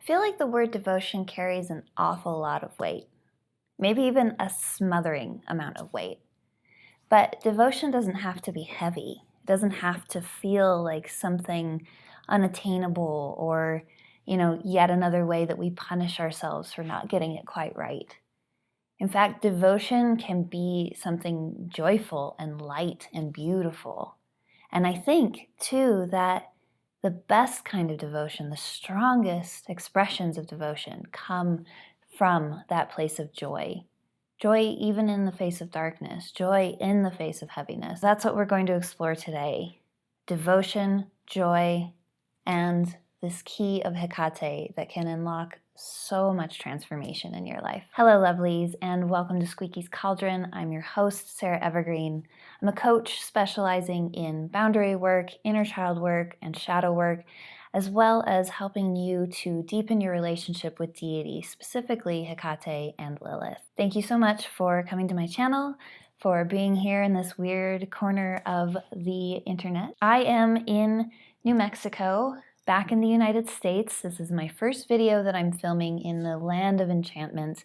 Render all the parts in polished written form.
feel like the word devotion carries an awful lot of weight, maybe even a smothering amount of weight. But devotion doesn't have to be heavy. It doesn't have to feel like something unattainable or, yet another way that we punish ourselves for not getting it quite right. In fact, devotion can be something joyful and light and beautiful. And I think, too, that the best kind of devotion, the strongest expressions of devotion, come from that place of joy. Joy even in the face of darkness, joy in the face of heaviness. That's what we're going to explore today. Devotion, joy, and this key of Hekate that can unlock so much transformation in your life. Hello, lovelies, and welcome to Squeaky's Cauldron. I'm your host, Sarah Evergreen. I'm a coach specializing in boundary work, inner child work, and shadow work, as well as helping you to deepen your relationship with deity, specifically Hekate and Lilith. Thank you so much for coming to my channel, for being here in this weird corner of the internet. I am in New Mexico, back in the United States. This is my first video that I'm filming in the land of enchantment,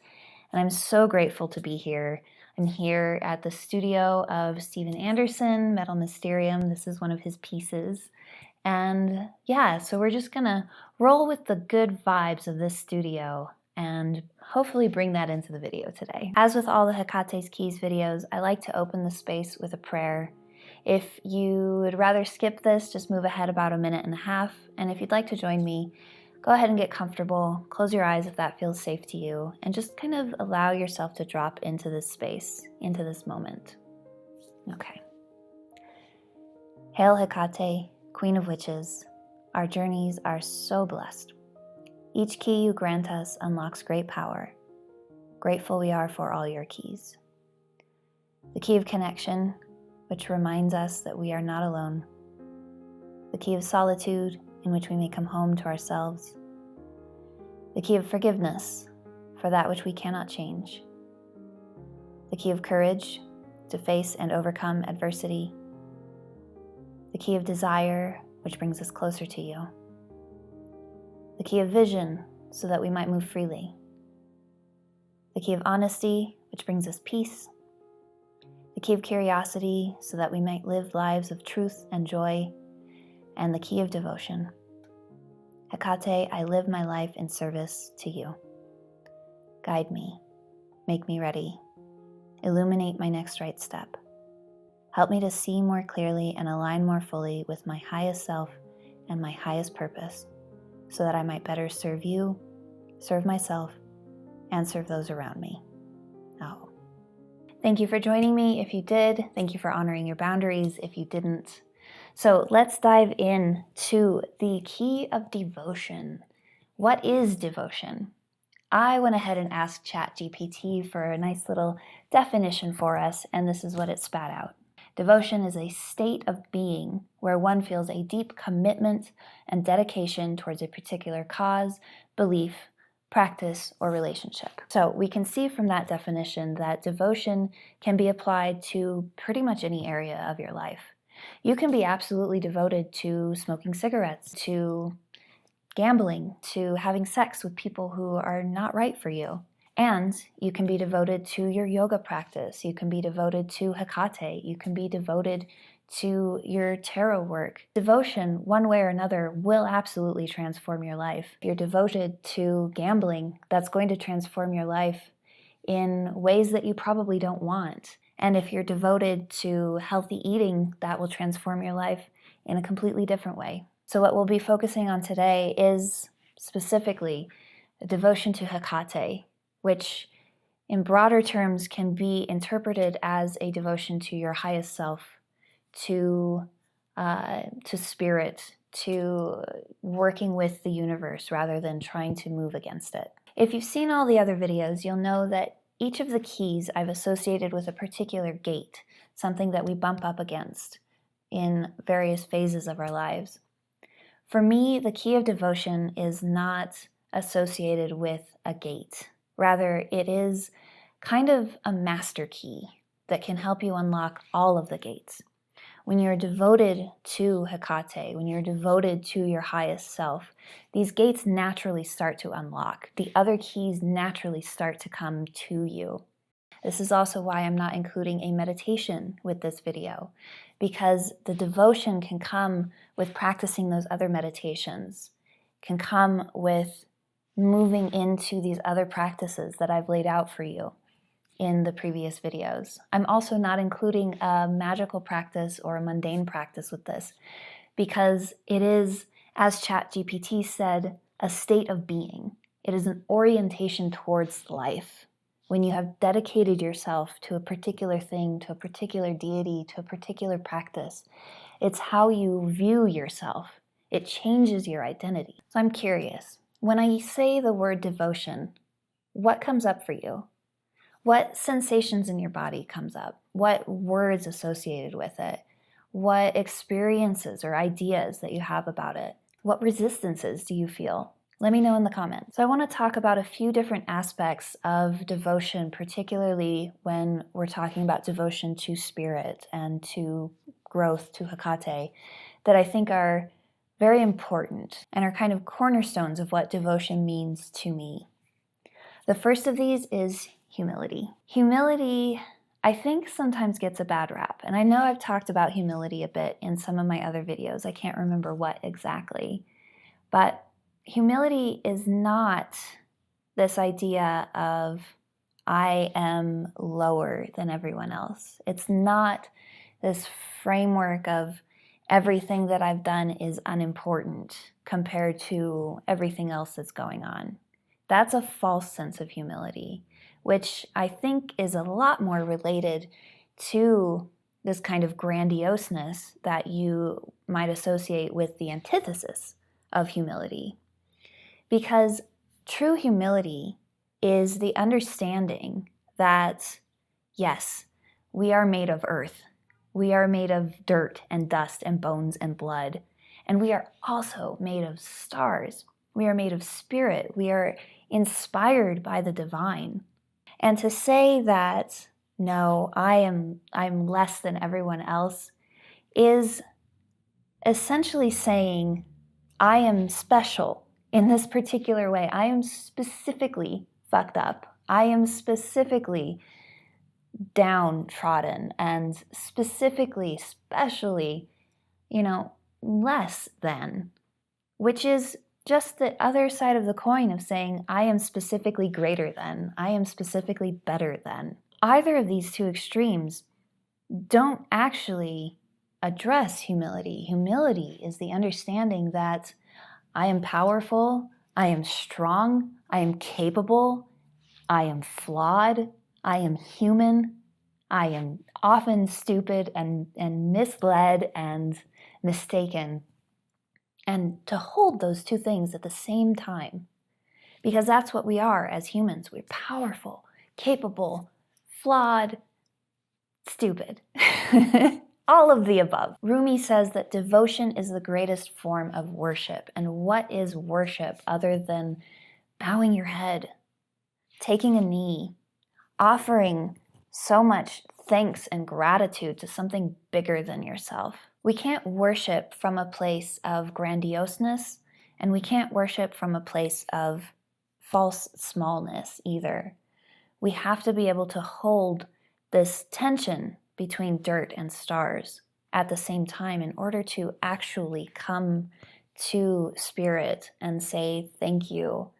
and I'm so grateful to be here. I'm here at the studio of Steven Anderson, Metal Mysterium. This is one of his pieces. And yeah, so we're just gonna roll with the good vibes of this studio and hopefully bring that into the video today. As with all the Hekate's Keys videos, I like to open the space with a prayer. If you would rather skip this, just move ahead about 1.5 minutes. And if you'd like to join me, go ahead and get comfortable. Close your eyes if that feels safe to you, and just kind of allow yourself to drop into this space, into this moment. Okay. Hail Hekate, Queen of Witches. Our journeys are so blessed. Each key you grant us unlocks great power. Grateful we are for all your keys. The key of connection, which reminds us that we are not alone. The key of solitude, in which we may come home to ourselves. The key of forgiveness, for that which we cannot change. The key of courage, to face and overcome adversity. The key of desire, which brings us closer to you. The key of vision, so that we might move freely. The key of honesty, which brings us peace. The key of curiosity, so that we might live lives of truth and joy. And the key of devotion. Hekate, I live my life in service to you. Guide me, make me ready, illuminate my next right step. Help me to see more clearly and align more fully with my highest self and my highest purpose, so that I might better serve you, serve myself, and serve those around me. Oh. Thank you for joining me if you did. Thank you for honoring your boundaries if you didn't. So let's dive in to the key of devotion. What is devotion? I went ahead and asked ChatGPT for a nice little definition for us, and this is what it spat out. Devotion is a state of being where one feels a deep commitment and dedication towards a particular cause, belief, practice, or relationship. So we can see from that definition that devotion can be applied to pretty much any area of your life. You can be absolutely devoted to smoking cigarettes, to gambling, to having sex with people who are not right for you. And you can be devoted to your yoga practice. You can be devoted to Hekate. You can be devoted to your tarot work. Devotion, one way or another, will absolutely transform your life. If you're devoted to gambling, that's going to transform your life in ways that you probably don't want. And if you're devoted to healthy eating, that will transform your life in a completely different way. So what we'll be focusing on today is specifically a devotion to Hekate, which in broader terms can be interpreted as a devotion to your highest self, to spirit, to working with the universe rather than trying to move against it. If you've seen all the other videos, you'll know that each of the keys I've associated with a particular gate, something that we bump up against in various phases of our lives. For me, the key of devotion is not associated with a gate. Rather, it is kind of a master key that can help you unlock all of the gates. when you're devoted to Hekate, when you're devoted to your highest self, these gates naturally start to unlock. The other keys naturally start to come to you. This is also why I'm not including a meditation with this video, because the devotion can come with practicing those other meditations, can come with moving into these other practices that I've laid out for you in the previous videos. I'm also not including a magical practice or a mundane practice with this, because it is, as ChatGPT said, a state of being. It is an orientation towards life. When you have dedicated yourself to a particular thing, to a particular deity, to a particular practice, it's how you view yourself. It changes your identity. So I'm curious, when I say the word devotion, what comes up for you? What sensations in your body comes up? What words associated with it? What experiences or ideas that you have about it? What resistances do you feel? Let me know in the comments. So I want to talk about a few different aspects of devotion, particularly when we're talking about devotion to spirit and to growth, to Hekate, that I think are very important and are kind of cornerstones of what devotion means to me. The first of these is humility. Humility, I think, sometimes gets a bad rap. And I know I've talked about humility a bit in some of my other videos. I can't remember what exactly. But humility is not this idea of I am lower than everyone else. It's not this framework of everything that I've done is unimportant compared to everything else that's going on. That's a false sense of humility, which I think is a lot more related to this kind of grandioseness that you might associate with the antithesis of humility. Because true humility is the understanding that, yes, we are made of earth. We are made of dirt and dust and bones and blood. And we are also made of stars. We are made of spirit. We are inspired by the divine. And to say that, no, I'm less than everyone else is essentially saying, I am special in this particular way. I am specifically fucked up. I am specifically downtrodden and specifically, especially, less than, which is just the other side of the coin of saying, I am specifically greater than, I am specifically better than. Either of these two extremes don't actually address humility. Humility is the understanding that I am powerful, I am strong, I am capable, I am flawed, I am human, I am often stupid and misled and mistaken. And to hold those two things at the same time, because that's what we are as humans. We're powerful, capable, flawed, stupid. All of the above. Rumi says that devotion is the greatest form of worship. And what is worship other than bowing your head, taking a knee, offering so much thanks and gratitude to something bigger than yourself? We can't worship from a place of grandioseness, and we can't worship from a place of false smallness either. We have to be able to hold this tension between dirt and stars at the same time in order to actually come to spirit and say, thank you.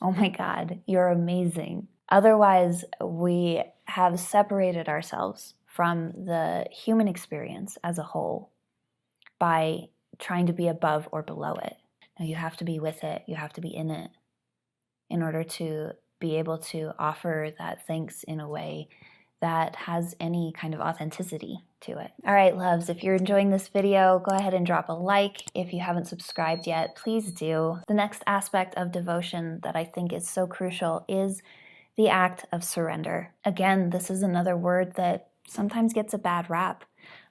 Oh my God, you're amazing. Otherwise, we have separated ourselves from the human experience as a whole by trying to be above or below it. Now, you have to be with it, you have to be in it in order to be able to offer that thanks in a way that has any kind of authenticity to it. All right, loves, if you're enjoying this video, go ahead and drop a like. If you haven't subscribed yet, please do. The next aspect of devotion that I think is so crucial is the act of surrender. Again, this is another word that sometimes gets a bad rap.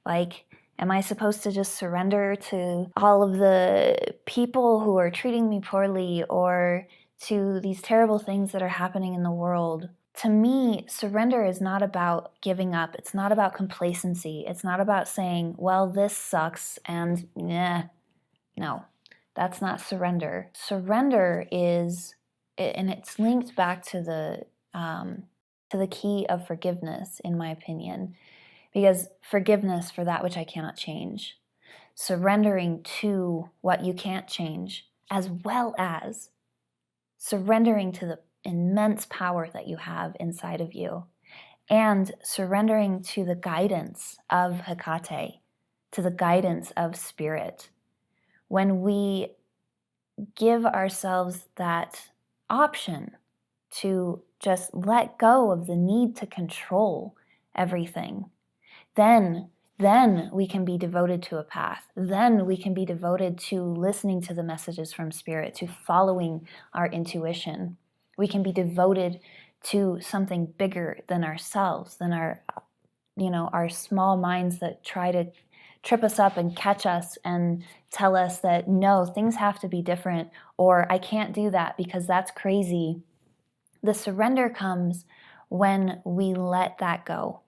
Like, am I supposed to just surrender to all of the people who are treating me poorly or to these terrible things that are happening in the world? To me, surrender is not about giving up. It's not about complacency. It's not about saying, well, this sucks and no, that's not surrender. Surrender is, and it's linked back to the key of forgiveness, in my opinion, because forgiveness for that which I cannot change, surrendering to what you can't change, as well as surrendering to the immense power that you have inside of you, and surrendering to the guidance of Hekate, to the guidance of spirit. When we give ourselves that option to just let go of the need to control everything, then we can be devoted to a path. Then we can be devoted to listening to the messages from spirit, to following our intuition. We can be devoted to something bigger than ourselves, than our small minds that try to trip us up and catch us and tell us that no, things have to be different, or I can't do that because that's crazy. The surrender comes when we let that go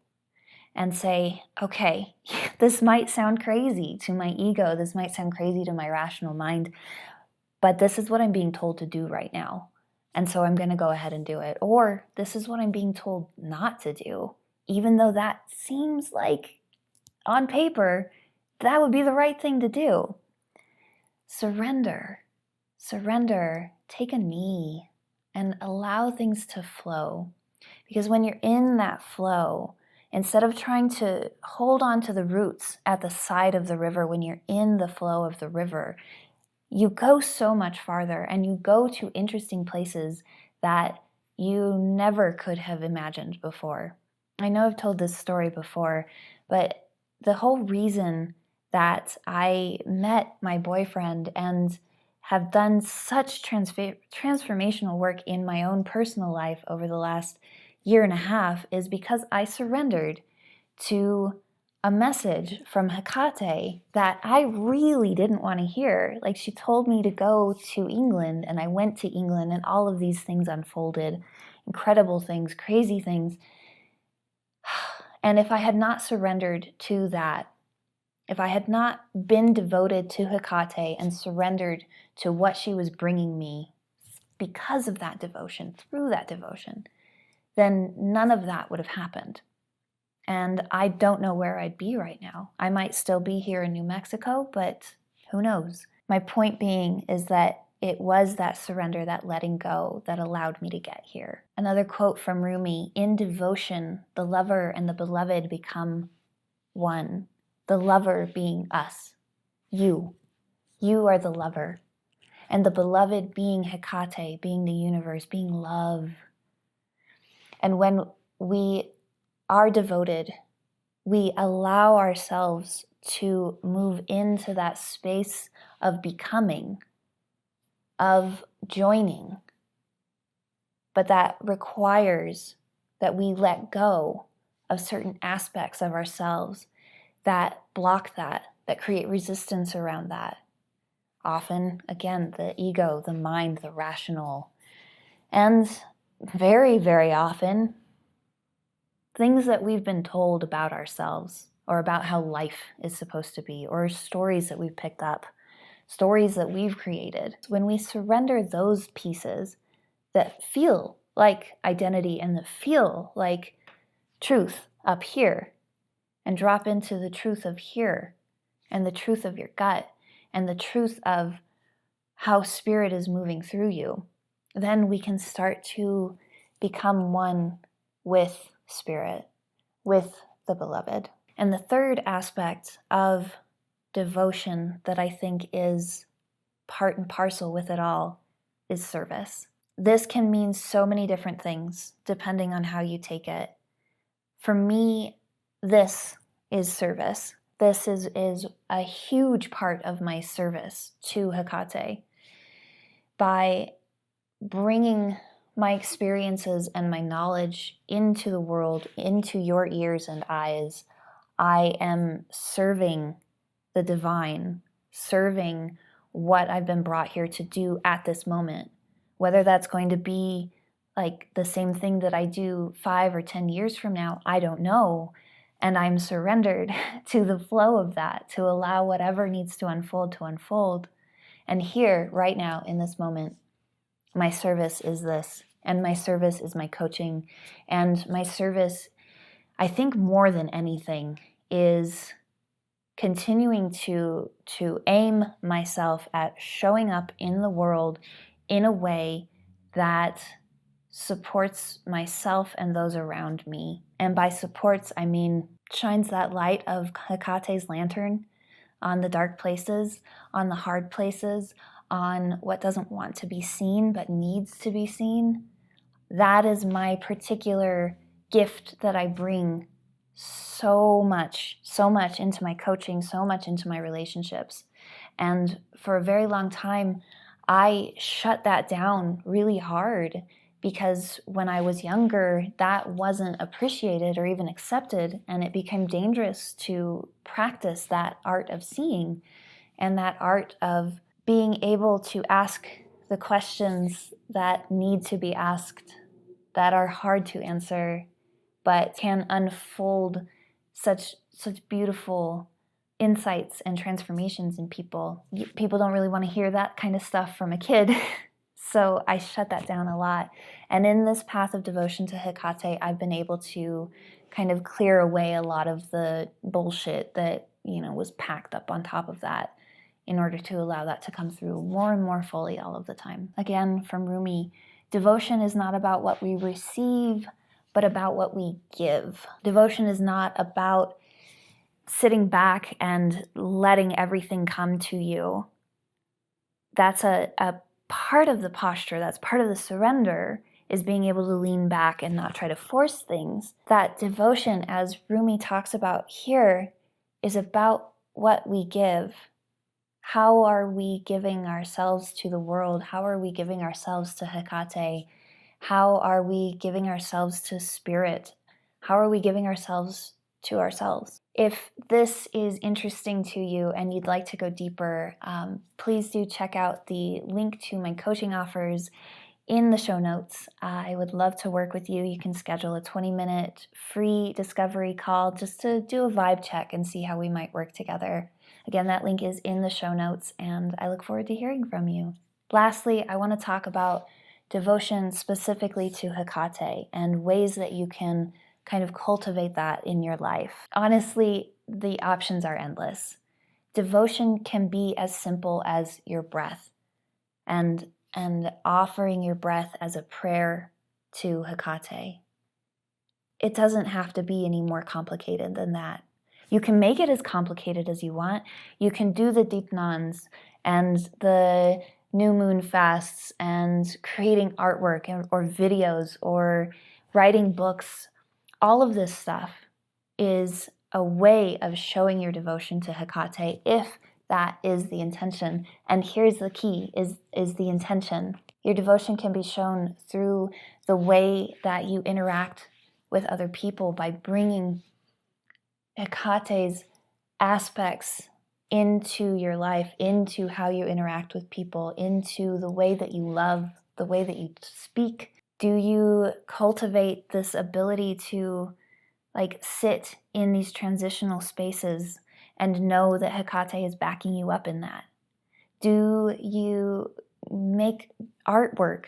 and say, okay, this might sound crazy to my ego, this might sound crazy to my rational mind, but this is what I'm being told to do right now. And so I'm going to go ahead and do it. Or this is what I'm being told not to do, even though that seems like on paper, that would be the right thing to do. Surrender, take a knee and allow things to flow. Because when you're in that flow, instead of trying to hold on to the roots at the side of the river, when you're in the flow of the river, you go so much farther and you go to interesting places that you never could have imagined before. I know I've told this story before, but the whole reason that I met my boyfriend and have done such transformational work in my own personal life over the last year and a half is because I surrendered to a message from Hekate that I really didn't want to hear. Like, she told me to go to England, and I went to England, and all of these things unfolded, incredible things, crazy things. And if I had not surrendered to that, if I had not been devoted to Hekate and surrendered to what she was bringing me because of that devotion, through that devotion, then none of that would have happened. And I don't know where I'd be right now. I might still be here in New Mexico, but who knows? My point being is that it was that surrender, that letting go, that allowed me to get here. Another quote from Rumi: in devotion, the lover and the beloved become one. The lover being us, you. You are the lover. And the beloved being Hekate, being the universe, being love. And when we are devoted, we allow ourselves to move into that space of becoming, of joining. But that requires that we let go of certain aspects of ourselves that block that create resistance around that. Often, again, the ego, the mind, the rational. And very, very often, things that we've been told about ourselves or about how life is supposed to be, or stories that we've picked up, stories that we've created. When we surrender those pieces that feel like identity and that feel like truth up here, and drop into the truth of here, and the truth of your gut, and the truth of how spirit is moving through you, then we can start to become one with spirit, with the beloved. And the third aspect of devotion that I think is part and parcel with it all is service. This can mean so many different things depending on how you take it. For me, this is service. This is a huge part of my service to Hekate. By bringing my experiences and my knowledge into the world, into your ears and eyes, I am serving the divine, serving what I've been brought here to do at this moment. Whether that's going to be like the same thing that I do 5 or 10 years from now? I don't know. And I'm surrendered to the flow of that, to allow whatever needs to unfold. And here, right now, in this moment, my service is this, and my service is my coaching, and my service, I think more than anything, is continuing to aim myself at showing up in the world in a way that supports myself and those around me. And by supports, I mean shines that light of Hekate's lantern on the dark places, on the hard places, on what doesn't want to be seen but needs to be seen. That is my particular gift that I bring so much into my coaching, so much into my relationships. And for a very long time, I shut that down really hard because when I was younger, that wasn't appreciated or even accepted, and it became dangerous to practice that art of seeing and that art of being able to ask the questions that need to be asked, that are hard to answer, but can unfold such beautiful insights and transformations in people. People don't really want to hear that kind of stuff from a kid. So I shut that down a lot. And in this path of devotion to Hekate, I've been able to kind of clear away a lot of the bullshit that, was packed up on top of that in order to allow that to come through more and more fully all of the time. Again, from Rumi, devotion is not about what we receive, but about what we give. Devotion is not about sitting back and letting everything come to you. That's a part of the posture, that's part of the surrender, is being able to lean back and not try to force things. That devotion, as Rumi talks about here, is about what we give. How are we giving ourselves to the world? How are we giving ourselves to Hekate? How are we giving ourselves to spirit? How are we giving ourselves to ourselves? If this is interesting to you and you'd like to go deeper, please do check out the link to my coaching offers in the show notes. I would love to work with you. You can schedule a 20-minute free discovery call just to do a vibe check and see how we might work together. Again, that link is in the show notes, and I look forward to hearing from you. Lastly, I want to talk about devotion specifically to Hekate and ways that you can kind of cultivate that in your life. Honestly, the options are endless. Devotion can be as simple as your breath and offering your breath as a prayer to Hekate. It doesn't have to be any more complicated than that. You can make it as complicated as you want. You can do the deepenons and the new moon fasts and creating artwork or videos or writing books. All of this stuff is a way of showing your devotion to Hekate if that is the intention. And here's the key, is the intention. Your devotion can be shown through the way that you interact with other people by bringing Hekate's aspects into your life, into how you interact with people, into the way that you love, the way that you speak. Do you cultivate this ability to sit in these transitional spaces and know that Hekate is backing you up in that? Do you make artwork,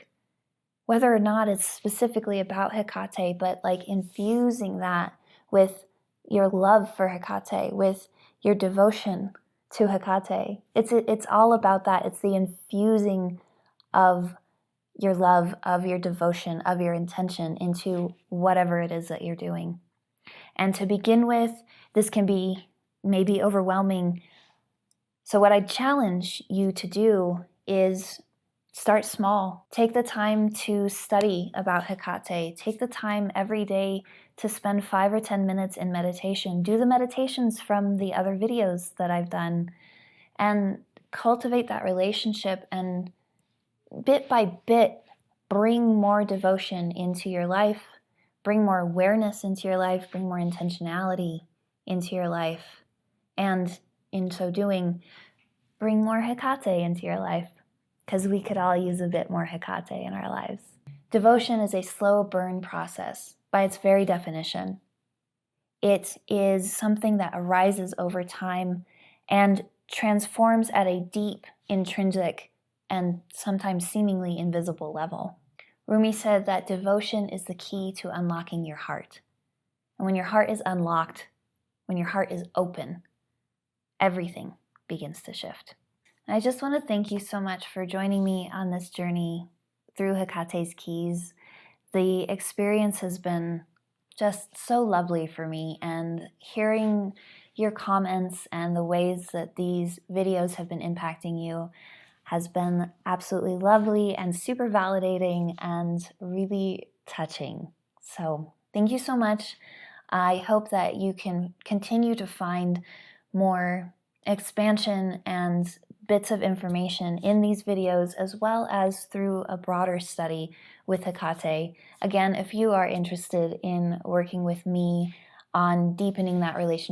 whether or not it's specifically about Hekate, but infusing that with your love for Hekate, with your devotion to Hekate? It's all about that. It's the infusing of your love, of your devotion, of your intention into whatever it is that you're doing. And to begin with, this can be maybe overwhelming. So what I challenge you to do is start small. Take the time to study about Hekate. Take the time every day to spend 5 or 10 minutes in meditation. Do the meditations from the other videos that I've done and cultivate that relationship, and bit by bit bring more devotion into your life, bring more awareness into your life, bring more intentionality into your life, and in so doing, bring more Hekate into your life, because we could all use a bit more Hekate in our lives. Devotion is a slow burn process by its very definition. It is something that arises over time and transforms at a deep, intrinsic, and sometimes seemingly invisible level. Rumi said that devotion is the key to unlocking your heart. And when your heart is unlocked, when your heart is open, everything begins to shift. And I just want to thank you so much for joining me on this journey through Hekate's keys. The experience has been just so lovely for me, and hearing your comments and the ways that these videos have been impacting you has been absolutely lovely and super validating and really touching. So thank you so much. I hope that you can continue to find more expansion and bits of information in these videos, as well as through a broader study with Hekate. Again, if you are interested in working with me on deepening that relationship